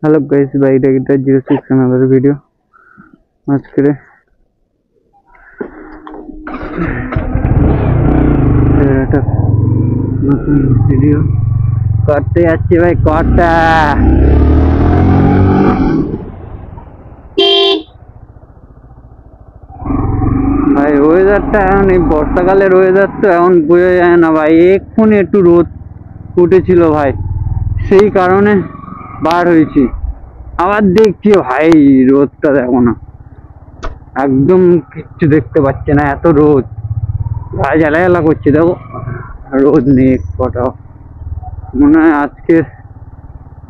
Hello guys भाई data 06 another video आज के नतून वीडियो करते যাচ্ছি ভাই কটা ভাই ওয়েদারটা এখন এই বর্ষাকালের ওয়েদার তো এখন বোঝা যায় না ভাই এক্ষুনি একটু রোদ উঠেছিল ভাই সেই কারণে বার হয়েছি আবার দেখছি ভাই রোদটা দেখো না একদম কিচ্ছু দেখতে পাচ্ছি না এত রোদ ভাই জ্বালা জ্বালা করছে দেখো রোদ নেই কটা মনে হয় আজকে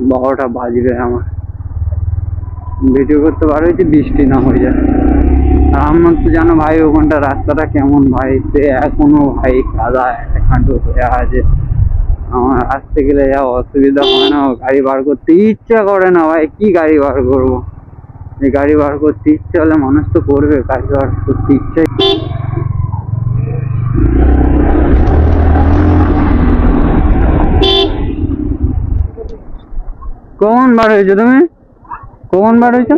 12টা বাজবে আমার ভিডিও করতে বার হয়েছি বৃষ্টি না হয়ে যায় আর আমার তো জানো ভাই ওখানটা রাস্তাটা কেমন ভাই সে এখনো ভাই কাদা এখানটা হয়ে আছে আমার আসতে গেলে যা অসুবিধা হয় না গাড়ি বার করতে ইচ্ছা করে না ভাই কি গাড়ি বার করবো এই গাড়ি বার করতে ইচ্ছা হলে মানুষ তো করবে গাড়ি বার করতে ইচ্ছা কখন বার হয়েছো তুমি কখন বার হয়েছো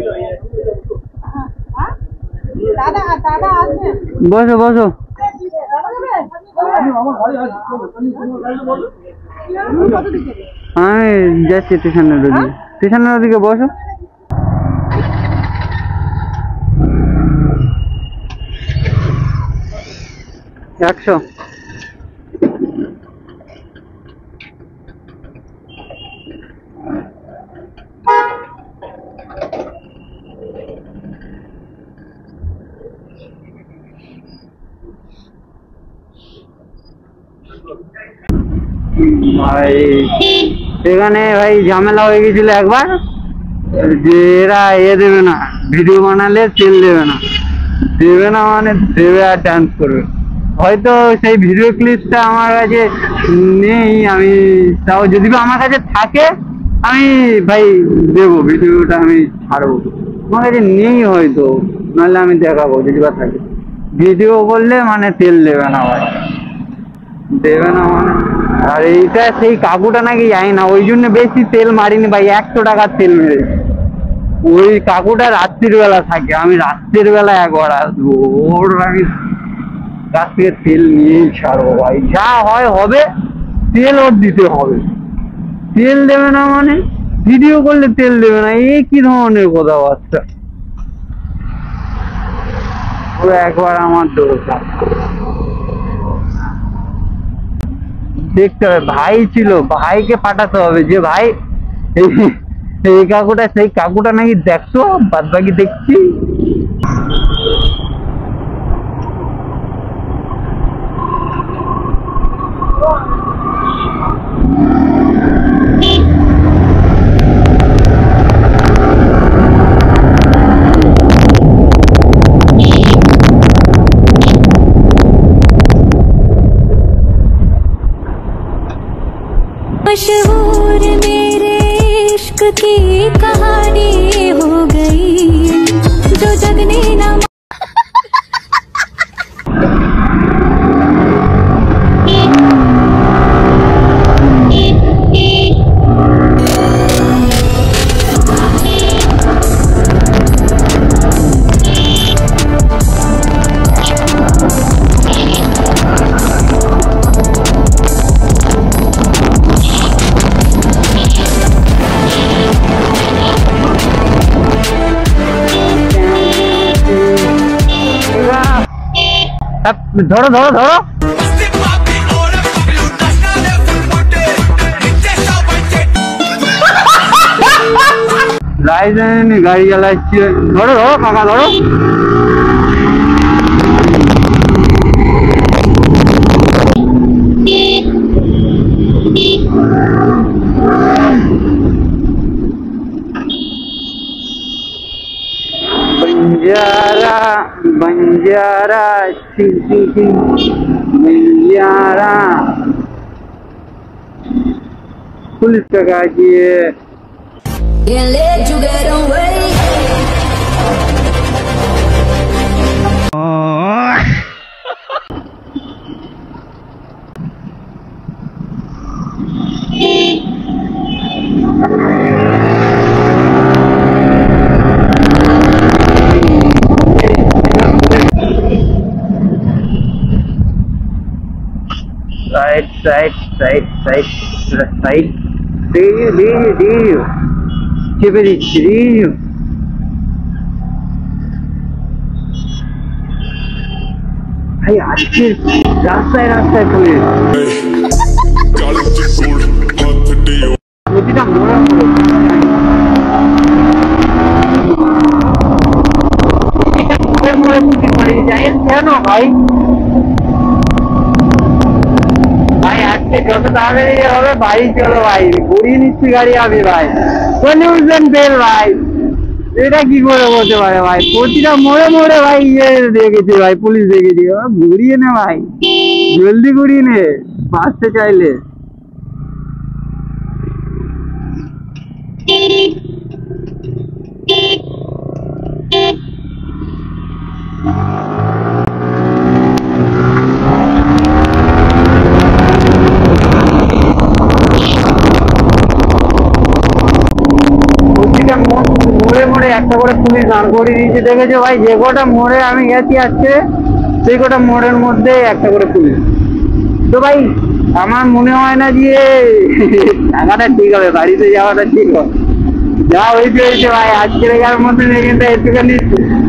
বসো বসো আমি যাচ্ছি স্টেশনের ওদিকে বসো একশো ভাই এখানে ভাই ঝামেলা হয়ে গেছিল একবার যে এরা দেবে না ভিডিও বানালে তেল দেবে না মানে দেবে আর ডান্স করবে হয়তো সেই ভিডিও ক্লিপটা আমার কাছে নেই আমি তাও যদি আমার কাছে থাকে আমি ভাই দেবো ভিডিওটা আমি ছাড়বো আমার কাছে নেই হয়তো নাহলে আমি দেখাবো যদি বা থাকে ভিডিও করলে মানে তেল দেবে না ভাই দেবে না মানে আর এইটা সেই কাকুটা নাকি যায় না ওই জন্য বেশি তেল মারিনি ভাই 100 টাকার তেল মেরেছি ওই কাকুটা রাত্রির বেলা থাকে আমি রাত্রির বেলা একবার আসবো ওর আমি কাছ থেকে তেল নিয়েই ছাড়বো ভাই যা হয় হবে তেল ওর দিতে হবে তেল দেবে না মানে ভিডিও করলে তেল দেবে না এই কি ধরনের কথাবার্তা ও একবার আমার দরকার দেখতে হবে ভাই ছিল ভাইকে পাঠাতে হবে যে ভাই এই কাকুটা সেই কাকুটা নাকি দেখছো বাদ বাকি দেখছি मशहूर मेरे इश्क की कहानी हो गई जो जग ने ना ধরো ধরো ধরো লাইসেন্স গাড়ি চালাচ্ছি ধরো ধরো কাকা ধরো बंजारा बंजारा पुलिस का side side side side side দিয়ে চেপে দিচ্ছি ভাই আজকে রাস্তায় রাস্তায় পুলিশ প্রতিটা মোড়ে কেন ভাই ভাই আজকে যত তাড়াতাড়ি হবে ভাই চলো ভাই ঘুরিয়ে নিচ্ছি গাড়ি আমি ভাই পলিউশন বেল ভাই এটা কি করে বলতে পারে ভাই প্রতিটা মোড়ে মোড়ে ভাই ইয়ে দেখেছি ভাই পুলিশ দেখেছি ঘুরিয়ে নে ভাই জলদি ঘুরিয়ে নে বাঁচতে চাইলে মোড়ে মোড়ে একটা করে পুলিশ দাঁড় করিয়ে দিয়েছে দেখেছো ভাই যে কটা মোড়ে আমি গেছি আজকে সেই কটা মোড়ের মধ্যে একটা করে পুলিশ তো ভাই আমার মনে হয় না যে টাকাটা ঠিক হবে বাড়িতে যাওয়াটা ঠিক হবে যা হয়েছে ভাই আজকের এগার মধ্যে এখানটা একটুখানি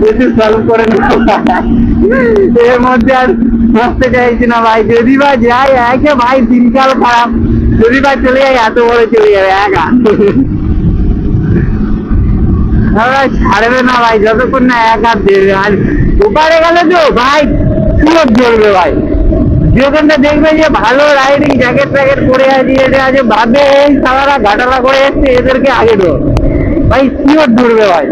একটু সলভ করে নেবো এর মধ্যে আর আসতে চাইছি না ভাই যদি বা যাই একে ভাই দিনকাল খারাপ যদি বা চলে যাই এত বড় চলে যাবে একা ছাড়বে না ভাই যতক্ষণ না এক হাত দেবে আর ওপারে গেলে তো ভাই সুযোগ ধরবে ভাই যেখানটা দেখবে যে ভালো রাইডিং জ্যাকেট ট্যাকেট পরে আছি এটা আছে ভাবে এই সারা ঘাটালা করে এসছে এদেরকে আগে ধর ভাই শিওর ধরবে ভাই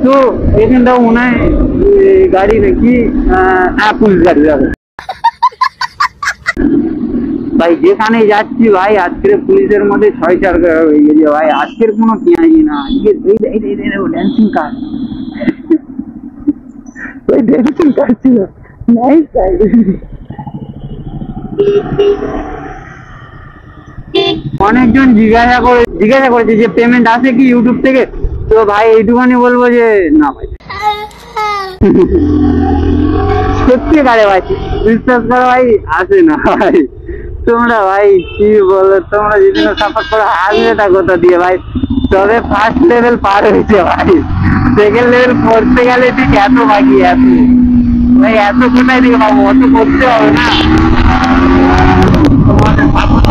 তো এখানটাও মনে হয় গাড়ি নাকি পুলিশ গাড়ি যাবে ভাই যেখানে যাচ্ছি ভাই আজকের পুলিশের মধ্যে 6-4 হয়ে গেছে ভাই আজকের কোনো পেঁয়াজি না আজকে ড্যান্সিং কার ওই ড্যান্সিং কার ছিল নাইস অনেকজন জিজ্ঞাসা করেছে যে পেমেন্ট আসে কি ইউটিউব থেকে তো ভাই এইটুখানি বলবো যে না ভাই সত্যি কারে ভাই বিশ্বাস করো ভাই আসে না ভাই তোমরা ভাই কি বলো তোমরা যদি সাপোর্ট করো আসবেটা কোথা দিয়ে ভাই তবে ফার্স্ট লেভেল পার হয়েছে ভাই সেকেন্ড লেভেল করতে গেলে ঠিক এত বাকি এত ভাই এত কোথায় দিকে পাবো অত করতে হবে না তোমাদের সাপোর্ট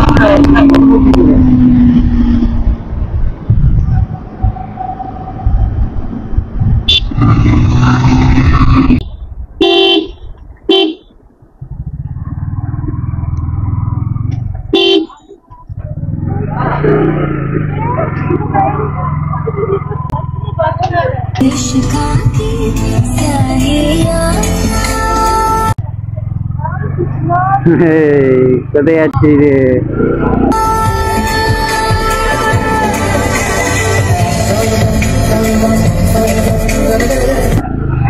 কোথায় যাচ্ছি রে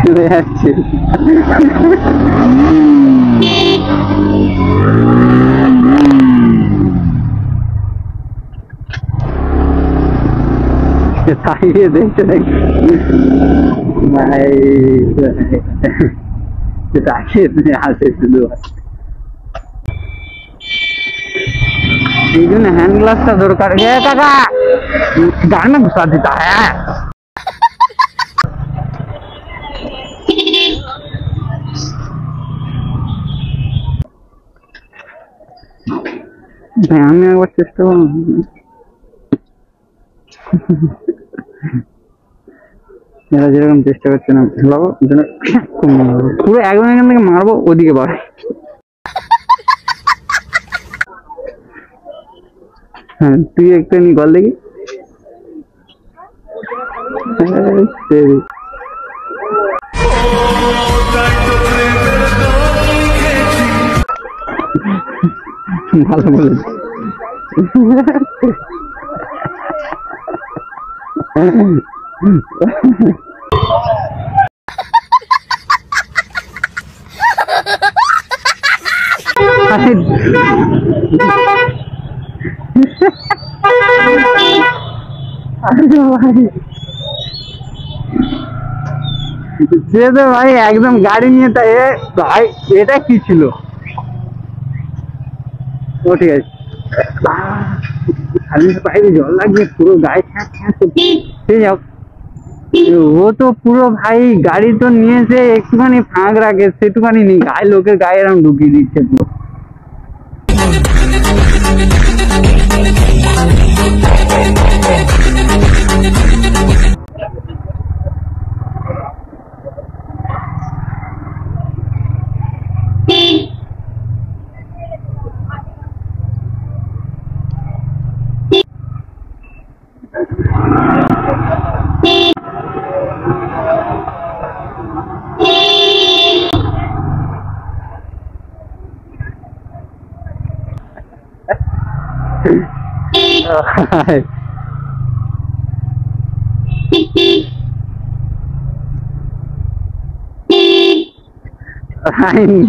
কোথায় যাচ্ছি তাকিয়ে দেখছে নাকি ভাই তাকিয়ে আসে শুধু এই জন্য হ্যান্ড গ্লাসটা দরকার কাকা গান में घुसा देता है আমি একবার চেষ্টা করব এরা যেরকম চেষ্টা করছে না ভালো পুরো একদম এখান থেকে মারবো ওদিকে বাড়ে হ্যাঁ তুই একটা নি গল দেখি ভালো বলে সে তো ভাই একদম গাড়ি নিয়ে ভাই এটা কি ছিল ও ঠিক আছে। সাইলেন্স পাইপে জল লাগবে, পুরো গায়ে ছ্যাঁক ছ্যাঁক করছে। ঠিক যাও, ও তো পুরো ভাই গাড়ি তো নিয়েছে, একটুখানি ফাঁক রাখে সেটুখানি নেই, গায়ে লোকের গায়ে এরকম ঢুকিয়ে দিচ্ছে পুরো।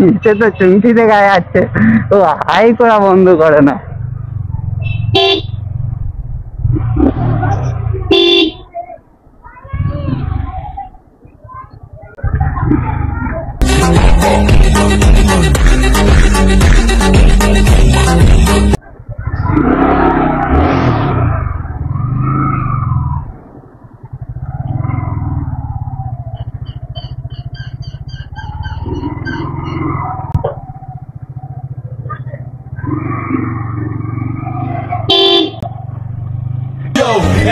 নিচে তো চুমকিতে গায়ে আছে, ও হাই করা বন্ধ করে না।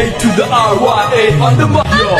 A to the RYA on the mic. Yo.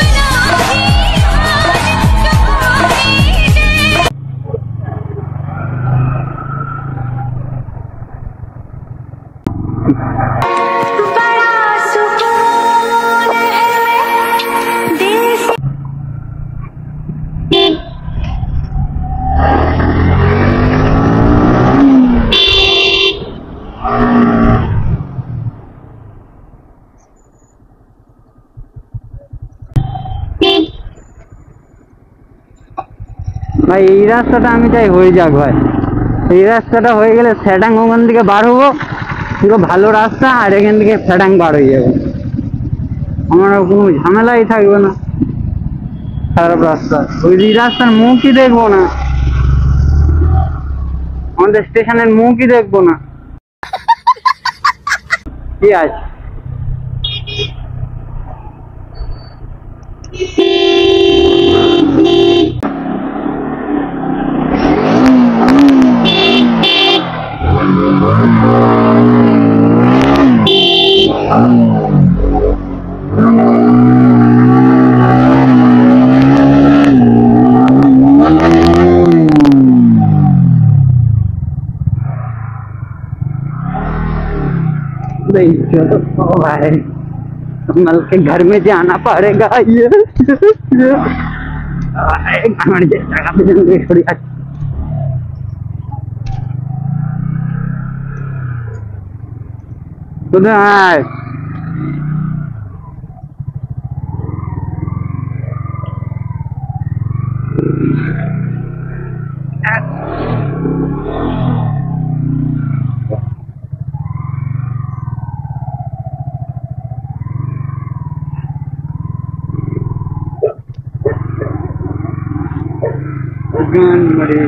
ভাই এই রাস্তাটা আমি চাই হয়ে যাক ভাই, এই রাস্তাটা হয়ে গেলে স্যাডাং ওখান থেকে বার হবো, পুরো ভালো রাস্তা, আর এখান থেকে স্যাডাং বার হয়ে যাবো, আমার কোনো ঝামেলাই থাকবে না। খারাপ রাস্তা, ওই রাস্তার মুখই দেখবো না, আমাদের স্টেশনের মুখই দেখবো না। কি আছে तो भाई कमल के घर में जाना पड़ेगा ये जगह पे थोड़ी उधर गान बड़े